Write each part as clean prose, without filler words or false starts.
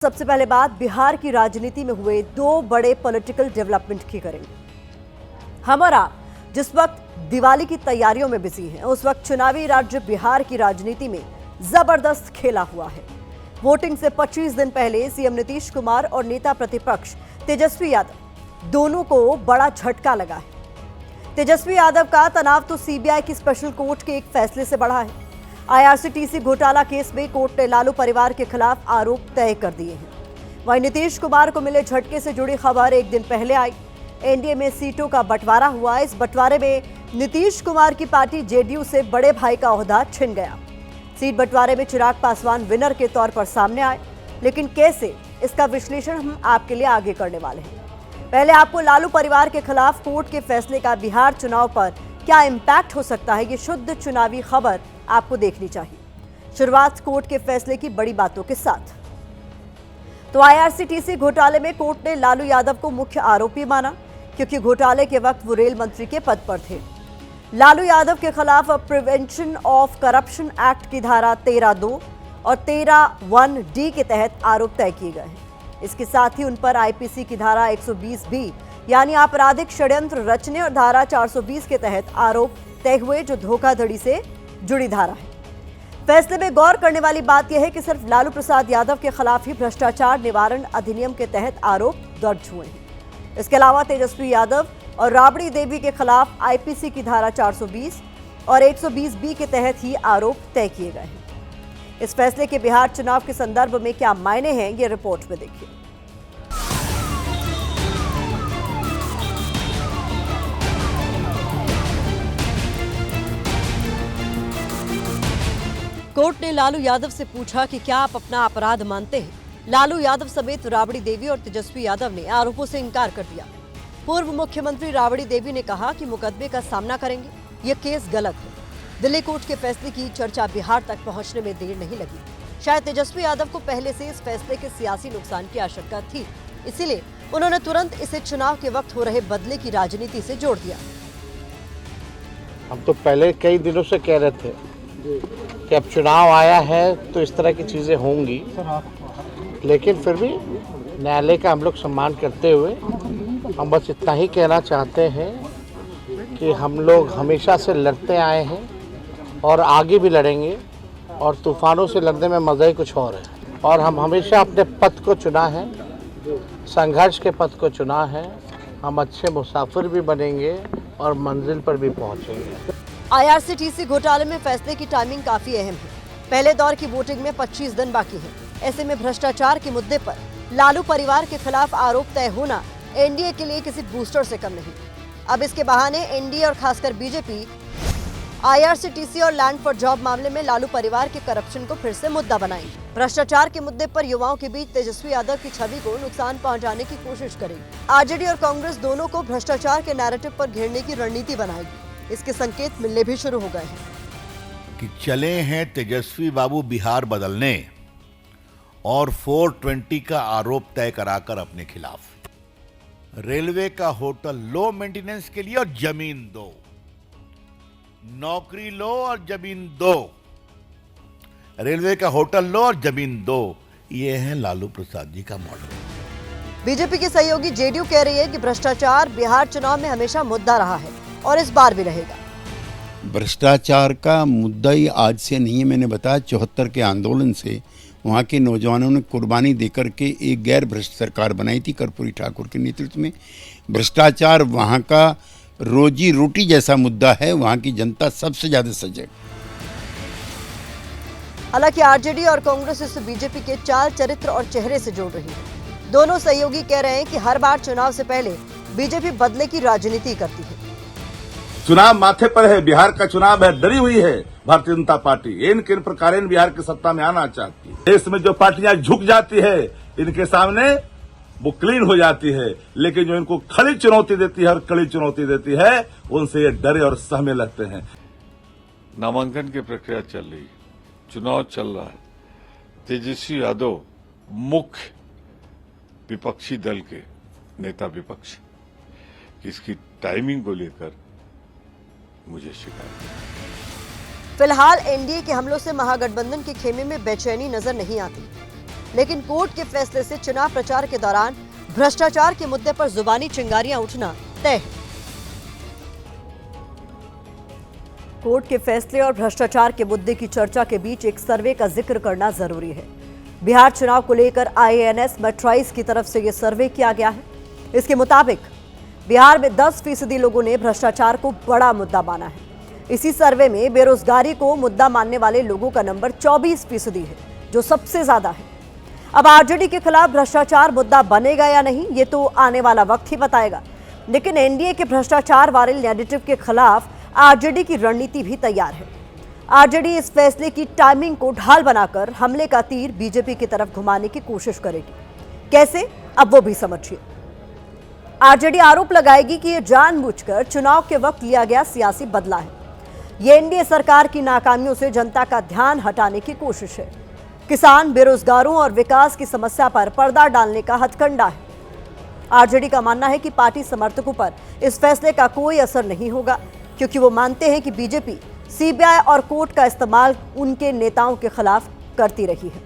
सबसे पहले बात बिहार की राजनीति में हुए दो बड़े पॉलिटिकल डेवलपमेंट की करेंगे। हम और आप जिस वक्त दिवाली की तैयारियों में बिजी हैं, उस वक्त चुनावी राज्य बिहार की राजनीति में जबरदस्त खेला हुआ है। वोटिंग से 25 दिन पहले सीएम नीतीश कुमार और नेता प्रतिपक्ष तेजस्वी यादव दोनों को बड़ा झटका लगा है। तेजस्वी यादव का तनाव तो सीबीआई की स्पेशल कोर्ट के एक फैसले से बढ़ा है। आईआरसीटीसी घोटाला केस में कोर्ट ने लालू परिवार के खिलाफ आरोप तय कर दिए हैं। वहीं नीतीश कुमार को मिले झटके से जुड़ी खबर एक दिन पहले आई। एनडीए में सीटों का बंटवारा हुआ। इस बंटवारे में नीतीश कुमार की पार्टी जेडीयू से बड़े भाई का ओहदा छिन गया। सीट बंटवारे में चिराग पासवान विनर के तौर पर सामने आए, लेकिन कैसे, इसका विश्लेषण हम आपके लिए आगे करने वाले हैं। पहले आपको लालू परिवार के खिलाफ कोर्ट के फैसले का बिहार चुनाव पर क्या इंपैक्ट हो सकता है, ये शुद्ध चुनावी खबर आपको देखनी चाहिए। शुरुआत कोर्ट के फैसले की बड़ी बातों के साथ। तो आईआरसीटीसी घोटाले में कोर्ट ने लालू यादव को मुख्य आरोपी माना, क्योंकि घोटाले के वक्त वो रेल मंत्री के पद पर थे। लालू यादव के खिलाफ प्रिवेंशन ऑफ करप्शन एक्ट की धारा 13(2) और 13(1)(d) के तहत आरोप तय किए गए हैं। इसके साथ ही उन पर आईपीसी की धारा 120(b) यानी आपराधिक षड्यंत्र रचने और धारा 420 के तहत आरोप तय हुए, जो धोखाधड़ी से जुड़ी धारा है। फैसले में गौर करने वाली बात यह है कि सिर्फ लालू प्रसाद यादव के खिलाफ ही भ्रष्टाचार निवारण अधिनियम के तहत आरोप दर्ज हुए हैं। इसके अलावा तेजस्वी यादव और राबड़ी देवी के खिलाफ आईपीसी की धारा 420 और 120(b) के तहत ही आरोप तय किए गए हैं। इस फैसले के बिहार चुनाव के संदर्भ में क्या मायने हैं, ये रिपोर्ट में देखिए। कोर्ट ने लालू यादव से पूछा कि क्या आप अपना अपराध मानते हैं। लालू यादव समेत राबड़ी देवी और तेजस्वी यादव ने आरोपों से इनकार कर दिया। पूर्व मुख्यमंत्री राबड़ी देवी ने कहा कि मुकदमे का सामना करेंगे, यह केस गलत है। दिल्ली कोर्ट के फैसले की चर्चा बिहार तक पहुंचने में देर नहीं लगी। शायद तेजस्वी यादव को पहले से इस फैसले के सियासी नुकसान की आशंका थी, इसीलिए उन्होंने तुरंत इसे चुनाव के वक्त हो रहे बदले की राजनीति से जोड़ दिया। हम तो पहले कई दिनों से कह रहे थे कि अब चुनाव आया है तो इस तरह की चीज़ें होंगी, लेकिन फिर भी न्यायालय का हम लोग सम्मान करते हुए हम बस इतना ही कहना चाहते हैं कि हम लोग हमेशा से लड़ते आए हैं और आगे भी लड़ेंगे, और तूफानों से लड़ने में मज़ा ही कुछ और है। और हम हमेशा अपने पथ को चुना है, संघर्ष के पथ को चुना है। हम अच्छे मुसाफिर भी बनेंगे और मंजिल पर भी पहुँचेंगे। आईआरसीटीसी घोटाले में फैसले की टाइमिंग काफी अहम है। पहले दौर की वोटिंग में 25 दिन बाकी है। ऐसे में भ्रष्टाचार के मुद्दे पर लालू परिवार के खिलाफ आरोप तय होना एनडीए के लिए किसी बूस्टर से कम नहीं। अब इसके बहाने एनडीए और खासकर बीजेपी आईआरसीटीसी और लैंड फॉर जॉब मामले में लालू परिवार के करप्शन को फिर से मुद्दा बनाएंगे। भ्रष्टाचार के मुद्दे पर युवाओं के बीच तेजस्वी यादव की छवि को नुकसान पहुंचाने की कोशिश करेगी। आरजेडी और कांग्रेस दोनों को भ्रष्टाचार के नैरेटिव पर घेरने की रणनीति बनाएगी। इसके संकेत मिलने भी शुरू हो गए हैं कि चले हैं तेजस्वी बाबू बिहार बदलने और 420 का आरोप तय कराकर अपने खिलाफ। रेलवे का होटल लो मेंटेनेंस के लिए और जमीन दो, नौकरी लो और जमीन दो। रेलवे का होटल लो और जमीन दो, ये है लालू प्रसाद जी का मॉडल। बीजेपी की सहयोगी जेडीयू कह रही है कि भ्रष्टाचार बिहार चुनाव में हमेशा मुद्दा रहा है और इस बार भी रहेगा। भ्रष्टाचार का मुद्दा ही आज से नहीं है। मैंने बताया 74 के आंदोलन से वहाँ के नौजवानों ने कुर्बानी देकर के एक गैर भ्रष्ट सरकार बनाई थी कर्पूरी ठाकुर के नेतृत्व में। भ्रष्टाचार वहाँ का रोजी रोटी जैसा मुद्दा है, वहाँ की जनता सबसे ज्यादा सजग। हालांकि आरजेडी और कांग्रेस इस बीजेपी के चाल, चरित्र और चेहरे से जोड़ रही है। दोनों सहयोगी कह रहे हैं कि हर बार चुनाव से पहले बीजेपी बदले की राजनीति करती है। चुनाव माथे पर है, बिहार का चुनाव है, डरी हुई है भारतीय जनता पार्टी। इन किन प्रकार बिहार की सत्ता में आना चाहती है। देश में जो पार्टियां झुक जाती है, इनके सामने वो क्लीन हो जाती है, लेकिन जो इनको खड़ी चुनौती देती है और कड़ी चुनौती देती है, उनसे ये डरे और सहमे लगते हैं। नामांकन की प्रक्रिया चल रही, चुनाव चल रहा है। तेजस्वी यादव मुख्य विपक्षी दल के नेता विपक्ष, इसकी टाइमिंग को लेकर मुझे शिकायत। फिलहाल एनडीए के हमलों से महागठबंधन के खेमे में बेचैनी नजर नहीं आती। लेकिन कोर्ट के फैसले से चुनाव प्रचार के दौरान भ्रष्टाचार के मुद्दे पर जुबानी चिंगारियां उठना तय है। कोर्ट के फैसले और भ्रष्टाचार के मुद्दे की चर्चा के बीच एक सर्वे का जिक्र करना जरूरी है। बिहार चुनाव को लेकर IANS मेट्राइज की तरफ से यह सर्वे किया गया है। इसके मुताबिक बिहार में 10% लोगों ने भ्रष्टाचार को बड़ा मुद्दा माना है। इसी सर्वे में बेरोजगारी को मुद्दा मानने वाले लोगों का नंबर 24% है, जो सबसे ज्यादा है। अब आरजेडी के खिलाफ भ्रष्टाचार मुद्दा बनेगा या नहीं, ये तो आने वाला वक्त ही बताएगा। लेकिन एनडीए के भ्रष्टाचार वाले नैरेटिव के खिलाफ आरजेडी की रणनीति भी तैयार है। आरजेडी इस फैसले की टाइमिंग को ढाल बनाकर हमले का तीर बीजेपी की तरफ घुमाने की कोशिश करेगी। कैसे, अब वो भी समझिए। आरजेडी आरोप लगाएगी कि यह जानबूझकर चुनाव के वक्त लिया गया सियासी बदला है। ये एनडीए सरकार की नाकामियों से जनता का ध्यान हटाने की कोशिश है। किसान, बेरोजगारों और विकास की समस्या पर पर्दा डालने का हथकंडा है। आरजेडी का मानना है कि पार्टी समर्थकों पर इस फैसले का कोई असर नहीं होगा, क्योंकि वो मानते हैं कि बीजेपी सीबीआई और कोर्ट का इस्तेमाल उनके नेताओं के खिलाफ करती रही है।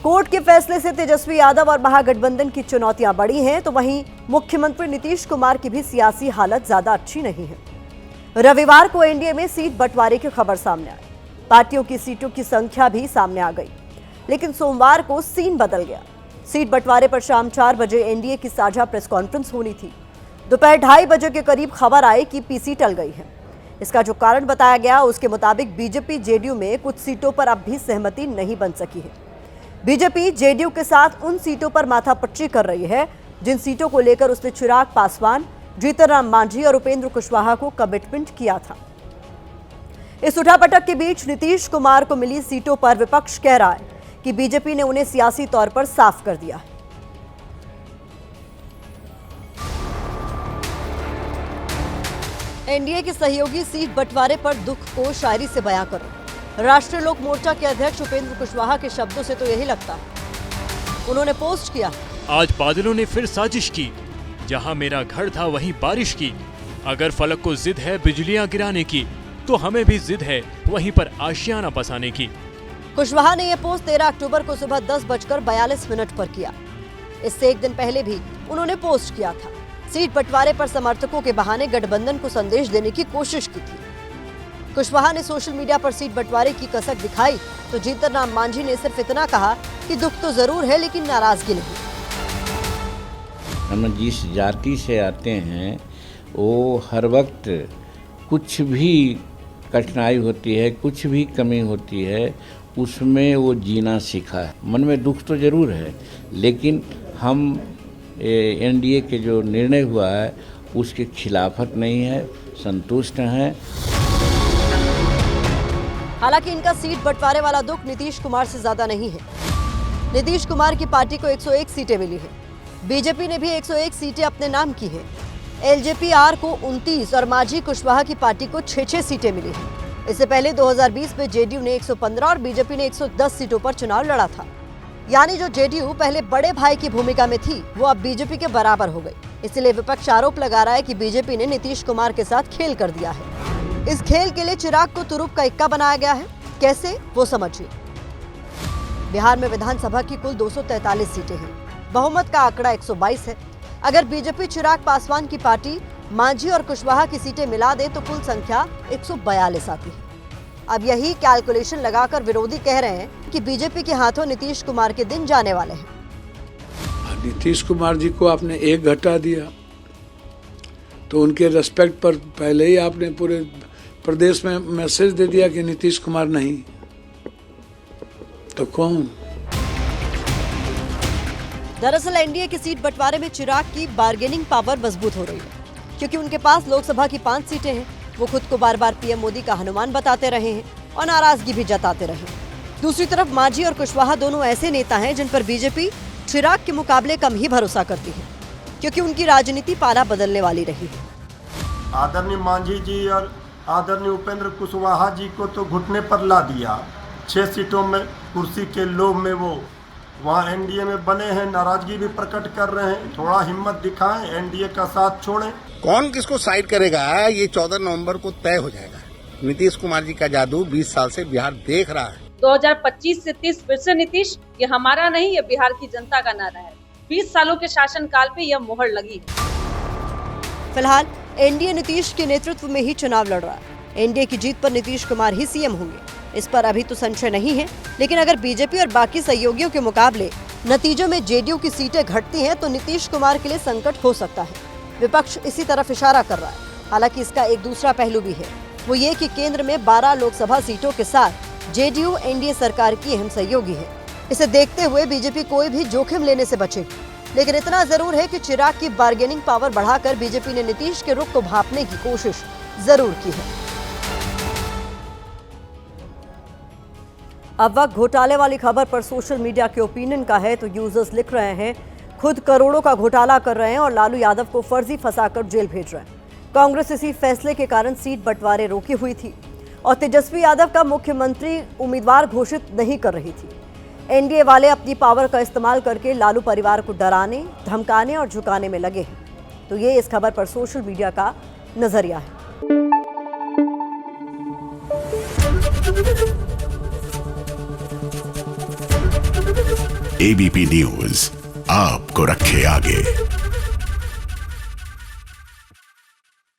कोर्ट के फैसले से तेजस्वी यादव और महागठबंधन की चुनौतियां बढ़ी हैं, तो वहीं मुख्यमंत्री नीतीश कुमार की भी सियासी हालत ज्यादा अच्छी नहीं है। रविवार को एनडीए में सीट बंटवारे की खबर सामने आई। पार्टियों की सीटों की संख्या भी सामने आ गई, लेकिन सोमवार को सीन बदल गया। सीट बंटवारे पर शाम 4 बजे एनडीए की साझा प्रेस कॉन्फ्रेंस होनी थी। दोपहर 2:30 बजे के करीब खबर आई कि पीसी टल गई है। इसका जो कारण बताया गया, उसके मुताबिक बीजेपी जेडीयू में कुछ सीटों पर अब भी सहमति नहीं बन सकी है। बीजेपी जेडीयू के साथ उन सीटों पर माथापच्ची कर रही है जिन सीटों को लेकर उसने चिराग पासवान, जीतनराम मांझी और उपेंद्र कुशवाहा को कमिटमेंट किया था। इस उठापटक के बीच नीतीश कुमार को मिली सीटों पर विपक्ष कह रहा है कि बीजेपी ने उन्हें सियासी तौर पर साफ कर दिया है। एनडीए के सहयोगी सीट बंटवारे पर दुख को शायरी से बयां करो। राष्ट्रीय लोक मोर्चा के अध्यक्ष उपेंद्र कुशवाहा के शब्दों से तो यही लगता है। उन्होंने पोस्ट किया, आज बादलों ने फिर साजिश की, जहां मेरा घर था वहीं बारिश की। अगर फलक को जिद है बिजलियां गिराने की, तो हमें भी जिद है वहीं पर आशियाना बसाने की। कुशवाहा ने यह पोस्ट 13 अक्टूबर को सुबह 10:42 पर किया। इससे एक दिन पहले भी उन्होंने पोस्ट किया था। सीट बंटवारे पर समर्थकों के बहाने गठबंधन को संदेश देने की कोशिश की थी। कुशवाहा ने सोशल मीडिया पर सीट बंटवारे की कसक दिखाई तो जीतनराम मांझी ने सिर्फ इतना कहा कि दुख तो जरूर है, लेकिन नाराजगी नहीं। हम जिस जाति से आते हैं वो हर वक्त कुछ भी कठिनाई होती है, कुछ भी कमी होती है, उसमें वो जीना सीखा है। मन में दुख तो जरूर है, लेकिन हम एनडीए के जो निर्णय हुआ है उसके खिलाफत नहीं है, संतुष्ट हैं। हालांकि इनका सीट बंटवारे वाला दुख नीतीश कुमार से ज्यादा नहीं है। नीतीश कुमार की पार्टी को 101 सीटें मिली है। बीजेपी ने भी 101 सीटें अपने नाम की है। एलजेपी-आर को 29 और मांझी कुशवाहा की पार्टी को 6-6 सीटें मिली हैं। इससे पहले 2020 में जेडीयू ने 115 और बीजेपी ने 110 सीटों पर चुनाव लड़ा था। यानी जो जेडीयू पहले बड़े भाई की भूमिका में थी, वो अब बीजेपी के बराबर हो गई। इसलिए विपक्ष आरोप लगा रहा है कि बीजेपी ने नीतीश कुमार के साथ खेल कर दिया है। इस खेल के लिए चिराग को तुरुप का इक्का बनाया गया है। कैसे, वो समझिए। बिहार में विधानसभा की कुल 243 सीटें हैं। बहुमत का आंकड़ा 122 है। अगर बीजेपी चिराग पासवान की पार्टी मांझी और कुशवाहा की सीटें मिला दे तो कुल संख्या 142 आती है। अब यही कैलकुलेशन लगाकर विरोधी कह रहे हैं कि बीजेपी के हाथों नीतीश कुमार के दिन जाने वाले हैं। नीतीश कुमार जी को आपने 1 घटा दिया तो उनके रेस्पेक्ट पर पहले ही आपने पूरे प्रदेश में मैसेज दे दिया कि नीतीश कुमार नहीं तो कौन। दरअसल एनडीए की सीट बंटवारे में चिराग की बार्गेनिंग पावर मजबूत हो रही है, क्योंकि उनके पास लोकसभा की 5 सीटें हैं। वो खुद को बार बार पीएम मोदी का हनुमान बताते रहे हैं और नाराजगी भी जताते रहे। दूसरी तरफ मांझी और कुशवाहा दोनों ऐसे नेता हैं जिन पर बीजेपी चिराग के मुकाबले कम ही भरोसा करती है, क्योंकि उनकी राजनीति पाला बदलने वाली रही है। आदरणीय मांझी जी और आदरणीय उपेंद्र कुशवाहा जी को तो घुटने पर ला दिया। 6 सीटों में कुर्सी के लोभ में वो वहाँ एनडीए में बने हैं, नाराजगी भी प्रकट कर रहे हैं। थोड़ा हिम्मत दिखाएं, एनडीए का साथ छोड़ें। कौन किसको साइड करेगा ये 14 नवंबर को तय हो जाएगा। नीतीश कुमार जी का जादू 20 साल से बिहार देख रहा है। 2025 से 30 फिर से नीतीश, ये हमारा नहीं, ये बिहार की जनता का नारा है। 20 सालों के शासनकाल पे यह मोहर लगी है। फिलहाल एनडीए नीतीश के नेतृत्व में ही चुनाव लड़ रहा है। एनडीए की जीत पर नीतीश कुमार ही सीएम होंगे, इस पर अभी तो संशय नहीं है। लेकिन अगर बीजेपी और बाकी सहयोगियों के मुकाबले नतीजों में जेडीयू की सीटें घटती हैं तो नीतीश कुमार के लिए संकट हो सकता है। विपक्ष इसी तरफ इशारा कर रहा है। हालांकि इसका एक दूसरा पहलू भी है, वो ये कि केंद्र में 12 लोकसभा सीटों के साथ जेडीयू एनडीए सरकार की अहम सहयोगी है। इसे देखते हुए बीजेपी कोई भी जोखिम लेने से बचेगी। लेकिन इतना जरूर है कि चिराग की बार्गेनिंग पावर बढ़ाकर बीजेपी ने नीतीश के रुख को भांपने की कोशिश जरूर की है। अब वक्त घोटाले वाली खबर पर सोशल मीडिया के ओपिनियन का है तो यूजर्स लिख रहे हैं, खुद करोड़ों का घोटाला कर रहे हैं और लालू यादव को फर्जी फंसाकर जेल भेज रहे हैं। कांग्रेस इसी फैसले के कारण सीट बंटवारे रोकी हुई थी और तेजस्वी यादव का मुख्यमंत्री उम्मीदवार घोषित नहीं कर रही थी। एनडीए वाले अपनी पावर का इस्तेमाल करके लालू परिवार को डराने, धमकाने और झुकाने में लगे हैं। तो ये इस खबर पर सोशल मीडिया का नजरिया है। एबीपी न्यूज आपको रखे आगे।